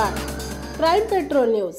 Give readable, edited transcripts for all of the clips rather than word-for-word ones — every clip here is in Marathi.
काळ। Crime petrol news.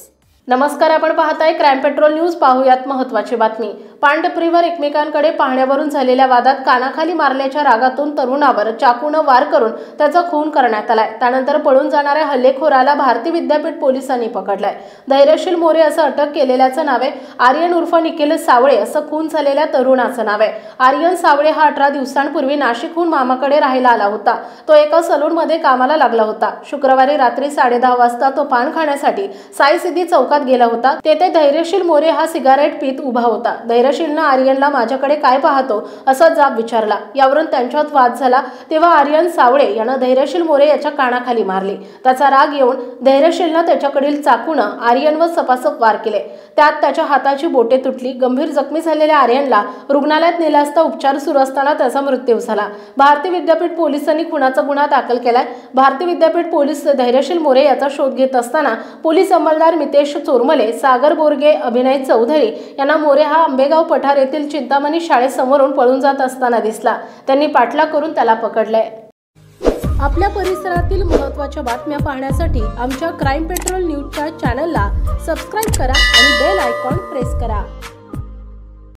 नमस्कार, आपण पाहताय क्राईम पेट्रोल न्यूज। पाहूयात महत्त्वाची बातमी। पांढरपुरीवर एकमेकांकडे पाहण्यावरून झालेल्या वादात कानाखाली मारल्याच्या रागातून तरुणावर चाकूने वार करून त्याचा खून करण्यात आलाय। त्यानंतर पळून जाणाऱ्या हल्लेखोराला भारती विद्यापीठ पोलिसांनी पकडलाय। धैर्यशील मोरे असं अटक केलेल्याचं नाव आहे। आर्यन उर्फ निखिल सावळे असं खून झालेल्या तरुणाचं नाव आहे। आर्यन सावळे हा 18 दिवसांपूर्वी नाशिकहून मामाकडे राहायला आला होता। तो एका सलूनमध्ये कामाला लागला होता। शुक्रवारी रात्री 10:30 वाजता तो पान खाण्यासाठी साई सिद्धी चौकात गेला होता। तेथे धैर्यशील मोरे हा सिगारेट पीत उभा होता। धैर्यशीलने आर्यनला माझ्याकडे काय पाहतो असा जाब विचारला। यावरून त्यांच्यात वाद झाला। तेव्हा आर्यन सावळे याने धैर्यशील मोरे याच्या कानाखाली मारले। त्याचा राग येऊन धैर्यशीलने त्याच्याकडील चाकूने आर्यनवर सपासप वार केले। त्यात त्याच्या हाताची बोटे तुटली। गंभीर जखमी झालेल्या आर्यनला रुग्णालयात नेले असता उपचार सुरू असताना त्याचा मृत्यू झाला। भारती विद्यापीठ पोलिसांनी खुनाचा गुन्हा दाखल केलाय। भारती विद्यापीठ पोलीस धैर्यशील मोरे याचा शोध घेत असताना पोलीस अंमलदार मितेश चोरमले, सागर बोरगे, अभिनय चौधरी यांना मोरे हा आंबेगाव पठार येथील चिंतामणी शाळेसमोरून पळून जात असताना दिसला। त्यांनी पाठलाग करून त्याला पकडले। आपल्या परिसरातील महत्त्वाच्या बातम्या पाहण्यासाठी आमच्या क्राईम पेट्रोल न्यूजच्या चॅनलला सबस्क्राइब करा आणि बेल आयकॉन प्रेस करा।